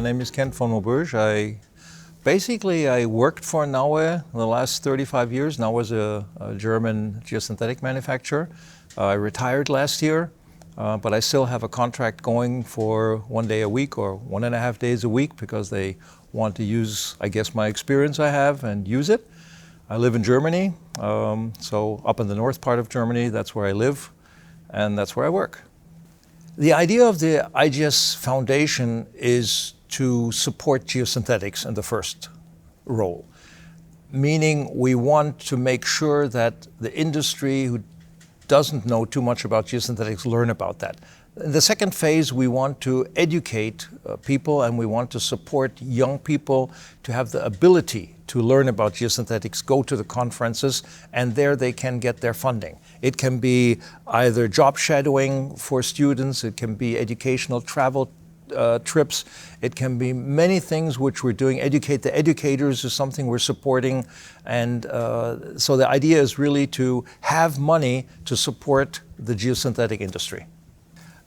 My name is Ken von Maubeuge. I worked for Naue the last 35 years. Naue is a German geosynthetic manufacturer. I retired last year, but I still have a contract going for 1 day a week or 1.5 days a week because they want to use, I guess, my experience I have and use it. I live in Germany, so up in the north part of Germany, that's where I live and that's where I work. The idea of the IGS Foundation is to support geosynthetics in the first role, meaning we want to make sure that the industry who doesn't know too much about geosynthetics learn about that. In the second phase, we want to educate people and we want to support young people to have the ability to learn about geosynthetics, go to the conferences, and there they can get their funding. It can be either job shadowing for students, it can be educational travel trips, it can be many things which we're doing. Educate the educators is something we're supporting, and so the idea is really to have money to support the geosynthetic industry.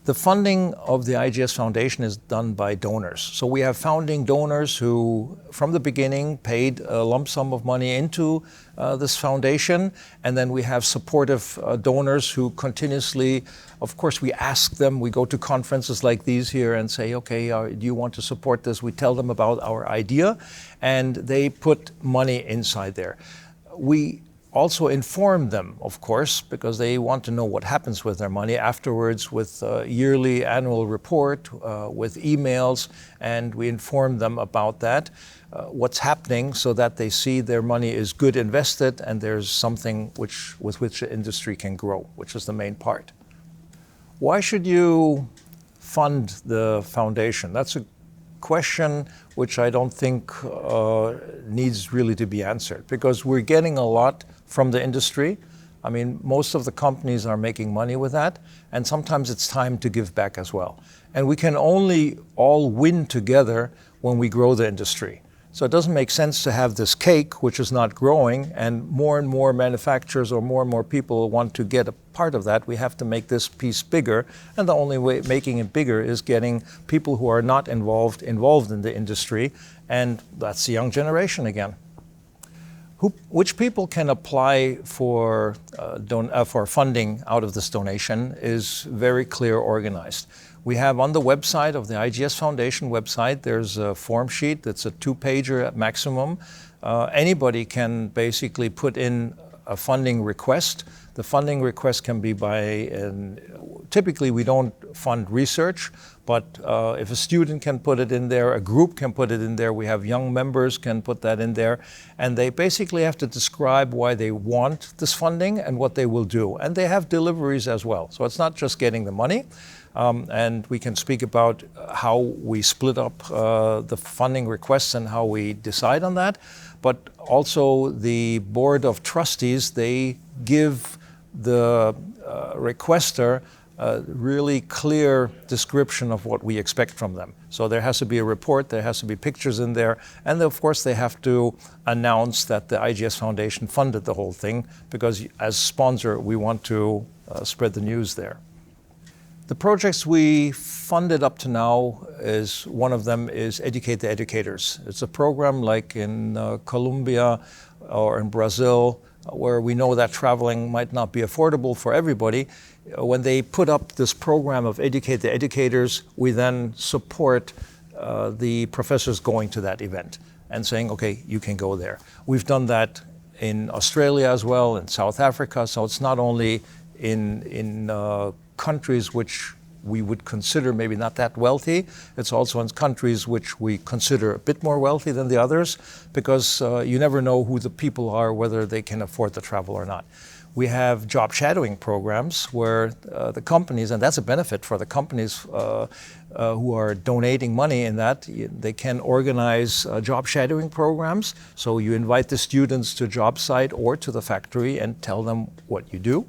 The funding of the IGS Foundation is done by donors. So we have founding donors who, from the beginning, paid a lump sum of money into this foundation. And then we have supportive donors who continuously, of course, we ask them, we go to conferences like these here and say, okay, do you want to support this? We tell them about our idea, and they put money inside there. We also inform them, of course, because they want to know what happens with their money afterwards with a yearly annual report, with emails, and we inform them about that, what's happening, so that they see their money is good invested and there's something with which the industry can grow, which is the main part. Why should you fund the foundation? That's a question which I don't think needs really to be answered, because we're getting a lot from the industry. I mean, most of the companies are making money with that, and sometimes it's time to give back as well. And we can only all win together when we grow the industry. So it doesn't make sense to have this cake which is not growing, and more manufacturers or more people want to get a part of that. We have to make this piece bigger, and the only way making it bigger is getting people who are not involved in the industry, and that's the young generation again. Which people can apply for funding out of this donation is very clear organized. We have on the website of the IGS Foundation website, there's a form sheet that's a 2-pager at maximum. Anybody can basically put in a funding request. The funding request can be typically we don't fund research, but if a student can put it in there, a group can put it in there, we have young members can put that in there, and they basically have to describe why they want this funding and what they will do. And they have deliveries as well. So it's not just getting the money, and we can speak about how we split up the funding requests and how we decide on that. But also the board of trustees, they give the requester a really clear description of what we expect from them. So there has to be a report, there has to be pictures in there, and of course they have to announce that the IGS Foundation funded the whole thing, because as sponsor we want to spread the news there. The projects we funded up to now one of them is Educate the Educators. It's a program like in Colombia or in Brazil, where we know that traveling might not be affordable for everybody. When they put up this program of Educate the Educators, we then support the professors going to that event and saying, okay, you can go there. We've done that in Australia as well, in South Africa, so it's not only in countries which we would consider maybe not that wealthy. It's also in countries which we consider a bit more wealthy than the others, because you never know who the people are, whether they can afford the travel or not. We have job shadowing programs where the companies, and that's a benefit for the companies who are donating money in that, they can organize job shadowing programs. So you invite the students to a job site or to the factory and tell them what you do.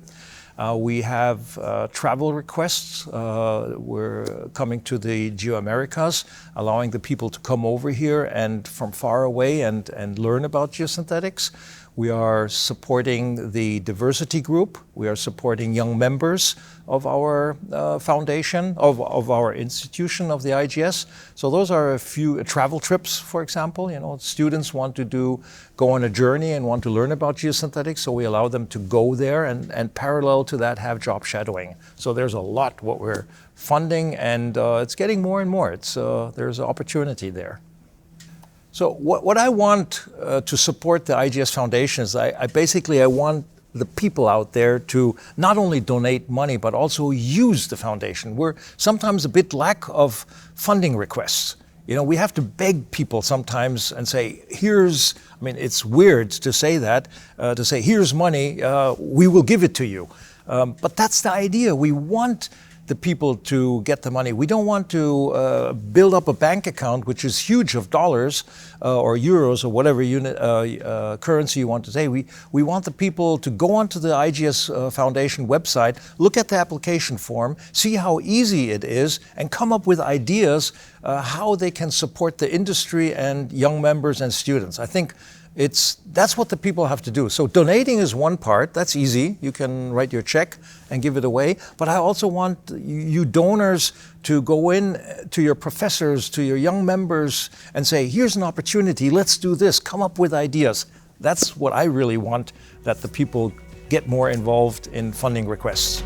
We have travel requests. We're coming to the Geo-Americas, allowing the people to come over here and from far away and learn about geosynthetics. We are supporting the diversity group. We are supporting young members of our foundation, of our institution of the IGS. So those are a few travel trips, for example. You know, students want to go on a journey and want to learn about geosynthetics, so we allow them to go there and parallel to that have job shadowing. So there's a lot what we're funding, and it's getting more and more. There's an opportunity there. So what I want to support the IGS Foundation is I want the people out there to not only donate money, but also use the foundation. We're sometimes a bit lack of funding requests. You know, we have to beg people sometimes and say, it's weird to say that, to say, here's money, we will give it to you. But that's the idea. We want the people to get the money. We don't want to build up a bank account, which is huge of dollars or euros or whatever unit currency you want to say. We want the people to go onto the IGS Foundation website, look at the application form, see how easy it is, and come up with ideas how they can support the industry and young members and students. I think that's what the people have to do. So donating is one part, that's easy. You can write your check and give it away. But I also want you donors to go in to your professors, to your young members and say, here's an opportunity, let's do this, come up with ideas. That's what I really want, that the people get more involved in funding requests.